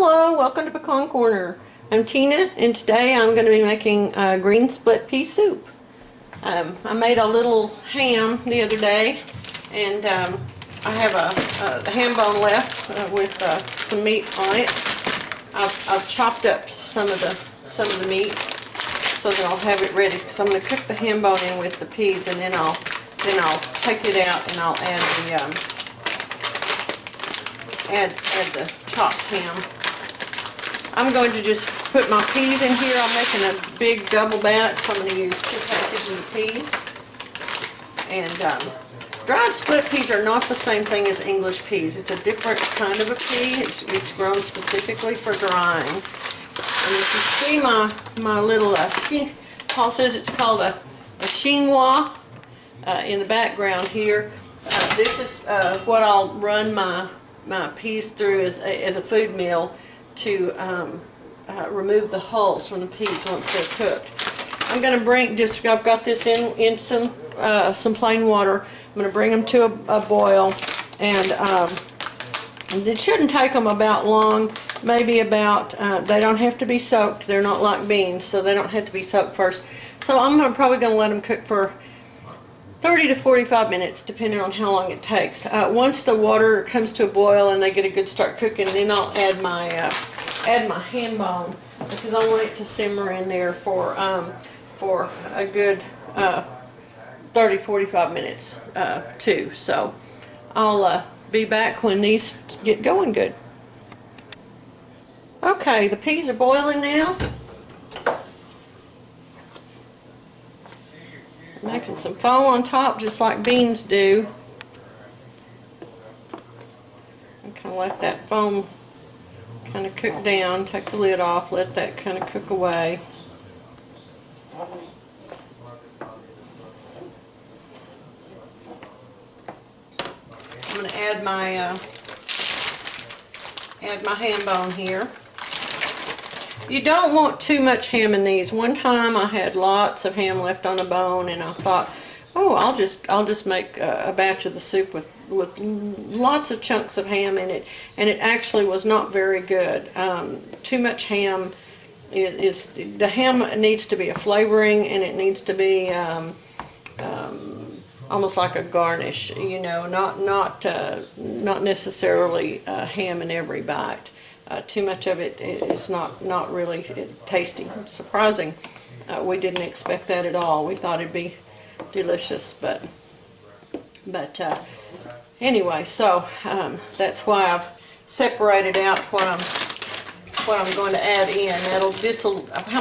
Hello, welcome to Pecan Corner. I'm Tina, and today I'm going to be making green split pea soup. I made a little ham the other day, and I have a ham bone left with some meat on it. I've chopped up some of the meat so that I'll have it ready, because I'm going to cook the ham bone in with the peas, and then I'll take it out and I'll add the chopped ham. I'm going to just put my peas in here. I'm making a big double batch, so I'm going to use 2 packages of peas. And dried split peas are not the same thing as English peas. It's a different kind of a pea. It's grown specifically for drying. And if you see my little, Paul says it's called a chinois in the background here. This is what I'll run my peas through as a food meal to remove the hulls from the peas once they're cooked. I'm going to I've got this in some plain water. I'm going to bring them to a boil, and it shouldn't take them about long, maybe about, they don't have to be soaked. They're not like beans, so they don't have to be soaked first. So I'm probably going to let them cook for 30 to 45 minutes, depending on how long it takes. Once the water comes to a boil and they get a good start cooking, then I'll add my ham bone, because I want it to simmer in there for a good 30-45 minutes too. So I'll be back when these get going good. Okay, the peas are boiling now. Making some foam on top, just like beans do. And kind of let that foam kind of cook down. Take the lid off, let that kind of cook away. I'm going to add my ham bone here. You don't want too much ham in these. One time I had lots of ham left on the bone, and I thought, oh, I'll just make a batch of the soup with lots of chunks of ham in it, and it actually was not very good. Too much ham the ham needs to be a flavoring, and it needs to be almost like a garnish, you know, not necessarily ham in every bite. Too much of it is not really tasty. Surprising. We didn't expect that at all. We thought it'd be delicious, but anyway, so that's why I've separated out what I'm going to add in. How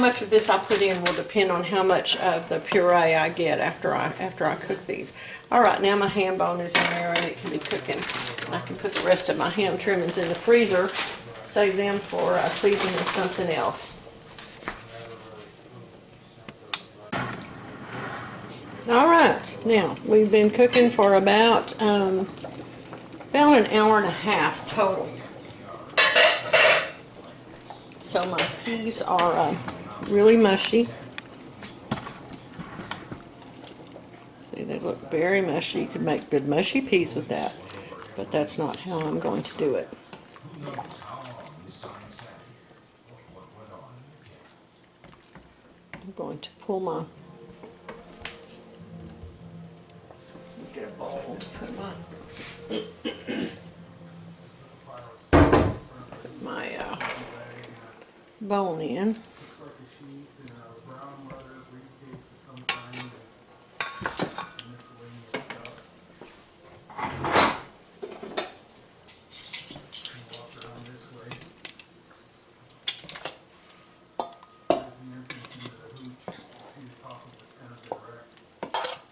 much of this I put in will depend on how much of the puree I get after I cook these. All right, now my ham bone is in there, and it can be cooking. I can put the rest of my ham trimmings in the freezer. Save them for seasoning something else. Alright, now we've been cooking for about an hour and a half total. So my peas are really mushy. See, they look very mushy. You could make good mushy peas with that, but that's not how I'm going to do it. I'm going to pull my, get a bowl to put my bone in.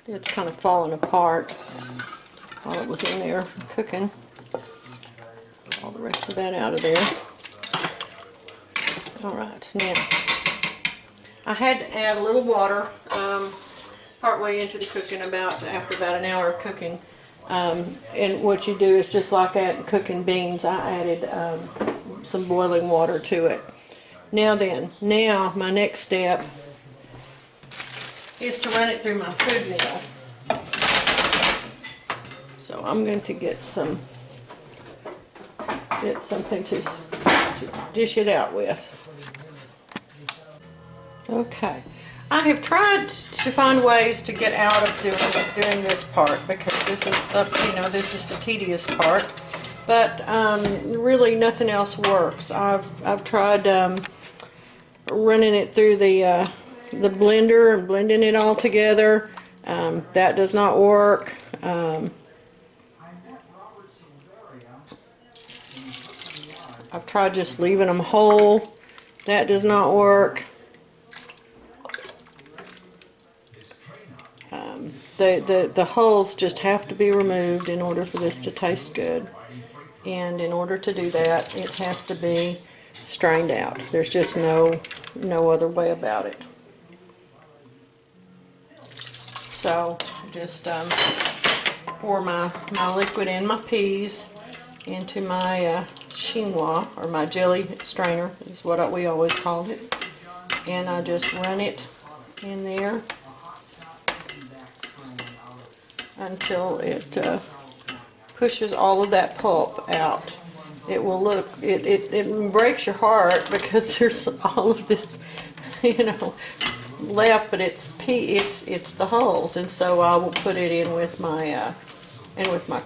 It's kind of falling apart while it was in there cooking. Get all the rest of that out of there. Alright, now I had to add a little water partway into the cooking, after about an hour of cooking. And what you do is just like cooking beans, I added some boiling water to it. Now my next step is to run it through my food mill. So I'm going to get something to to dish it out with. Okay. I have tried to find ways to get out of doing this part, because this is this is the tedious part. But really nothing else works. I've tried running it through the blender and blending it all together. That does not work. I've tried just leaving them whole. That does not work. The hulls just have to be removed in order for this to taste good. And in order to do that, it has to be strained out. There's just no other way about it. So just pour my liquid and my peas into my chinois, or my jelly strainer is what we always called it. And I just run it in there until it pushes all of that pulp out. It will look, it breaks your heart, because there's all of this, left, but it's the hulls, and so I will put it in with my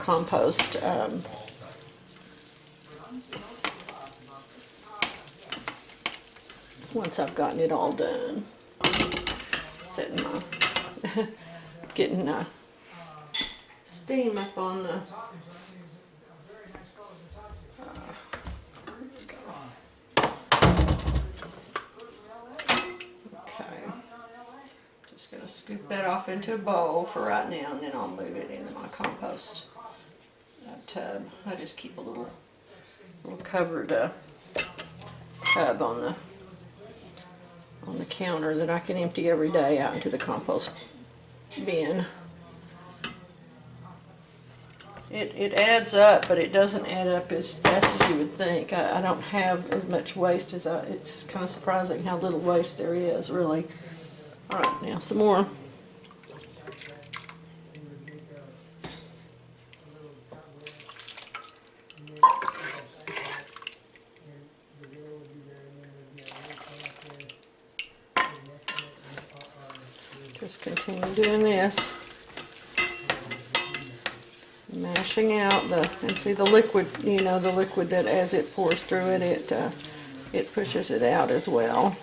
compost. Once I've gotten it all done, setting my getting steam up on the okay. Just gonna scoop that off into a bowl for right now, and then I'll move it into my compost tub. I just keep a little covered tub on the counter that I can empty every day out into the compost bin. It adds up, but it doesn't add up as fast as you would think. I don't have as much waste as it's kind of surprising how little waste there is, really. All right, now some more. Just continue doing this, mashing out and see the liquid, the liquid that as it pours through it, it pushes it out as well.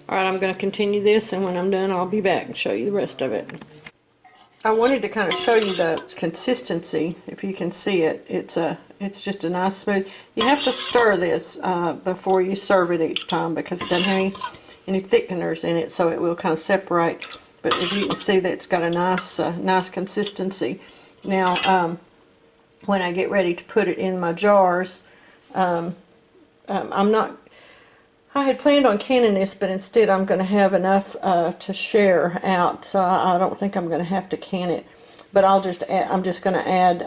All right, I'm going to continue this, and when I'm done, I'll be back and show you the rest of it. I wanted to kind of show you the consistency, if you can see it. It's just a nice smooth. You have to stir this before you serve it each time, because it doesn't have any thickeners in it, so it will kind of separate. But if you can see that it's got a nice consistency. Now, when I get ready to put it in my jars, I had planned on canning this, but instead I'm going to have enough to share out, so I don't think I'm going to have to can it. But I'm just going to add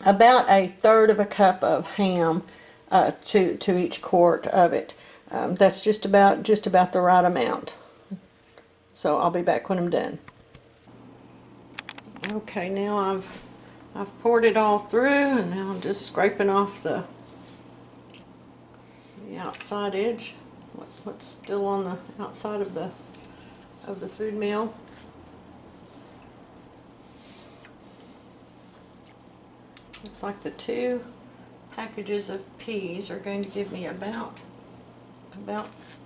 about 1/3 of a cup of ham to each quart of it. That's just about the right amount. So I'll be back when I'm done. Okay, now I've poured it all through, and now I'm just scraping off the outside edge, what's still on the outside of the food meal. Looks like the 2 packages of peas are going to give me about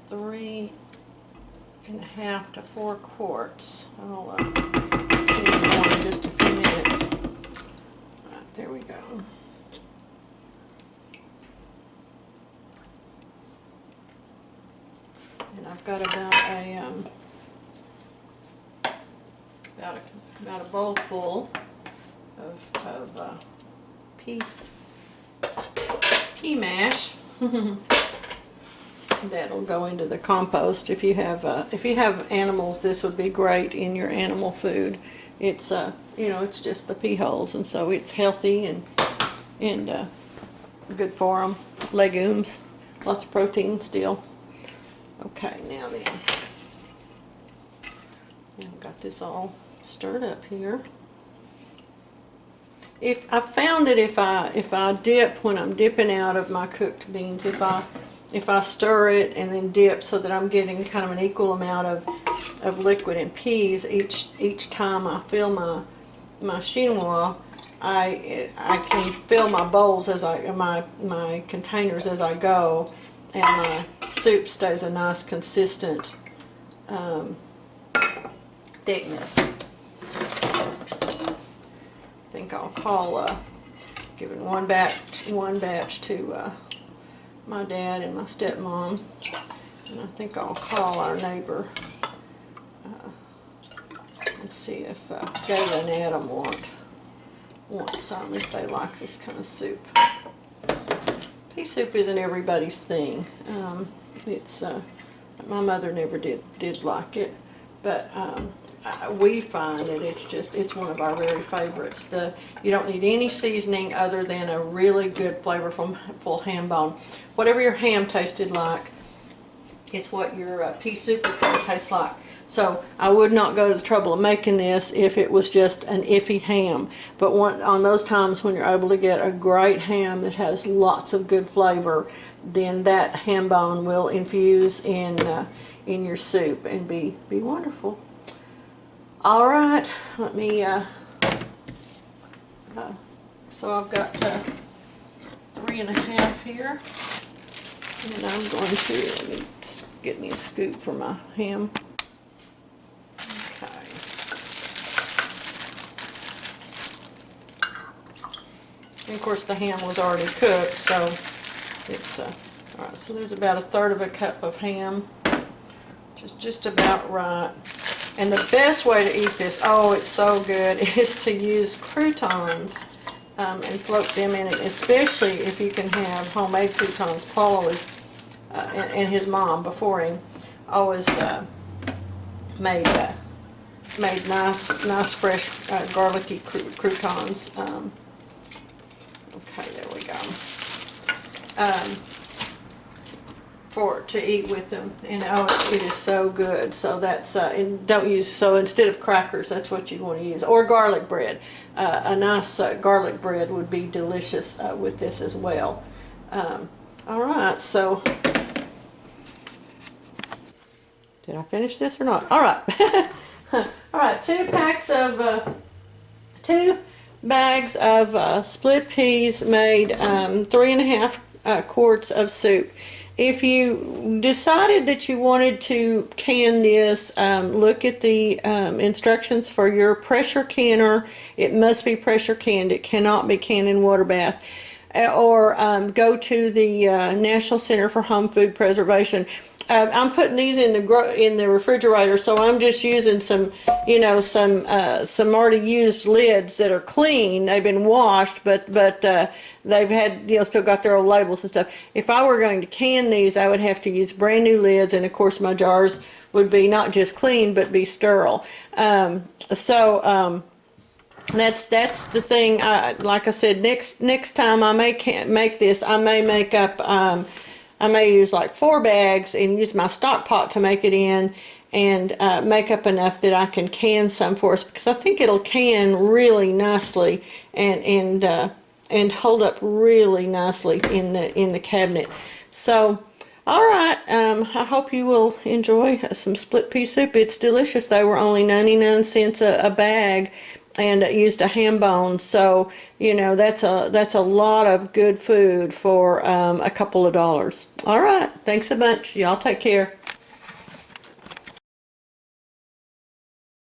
3.5 to 4 quarts. I'll put it on in just a few minutes. All right, there we go. And I've got about a bowl full of pea mash. That'll go into the compost. If you have animals, this would be great in your animal food. It's it's just the pea hulls, and so it's healthy and good for them. Legumes, lots of protein still. Okay, now then, I've got this all stirred up here. If I found that if I dip when I'm dipping out of my cooked beans, if I stir it and then dip so that I'm getting kind of an equal amount of liquid and peas each time I fill my chinois, I can fill my bowls as my containers as I go, and my soup stays a nice consistent thickness. I think I'll call giving one batch to my dad and my stepmom, and I think I'll call our neighbor and see if Gayla and Adam want some, if they like this kind of soup. Pea soup isn't everybody's thing. It's my mother never did like it, but we find that it's one of our very favorites. You don't need any seasoning other than a really good flavorful ham bone. Whatever your ham tasted like, it's what your pea soup is going to taste like. So I would not go to the trouble of making this if it was just an iffy ham. But on those times when you're able to get a great ham that has lots of good flavor, then that ham bone will infuse in your soup and be wonderful. All right, let me. So I've got 3.5 here, and I'm going to let me get me a scoop for my ham. Okay. And of course, the ham was already cooked, so it's all right. So there's about 1/3 cup of ham, which is just about right. And the best way to eat this, oh, it's so good, is to use croutons and float them in it, especially if you can have homemade croutons. Paul always, and his mom before him, always made nice fresh garlicky croutons. Okay, there we go. To eat with them, and oh, it is so good. So that's so instead of crackers, that's what you want to use, or garlic bread. A nice garlic bread would be delicious with this as well. All right, so did I finish this or not? All right. All right, 2 bags of split peas made 3.5 quarts of soup. If you decided that you wanted to can this, look at the instructions for your pressure canner. It must be pressure canned. It cannot be canned in water bath. Or go to the National Center for Home Food Preservation. I'm putting these in the refrigerator, so I'm just using some already used lids that are clean. They've been washed, but they've had still got their old labels and stuff. If I were going to can these, I would have to use brand new lids, and of course my jars would be not just clean but be sterile. That's the thing. Like I said, next time I make this, I may make up. I may use like 4 bags and use my stock pot to make it in, and make up enough that I can can some for us, because I think it'll can really nicely and hold up really nicely in the cabinet. So, all right, I hope you will enjoy some split pea soup. It's delicious. They were only 99 cents a bag, and used a ham bone, so that's a lot of good food for a couple of dollars. All right, thanks a bunch. Y'all take care.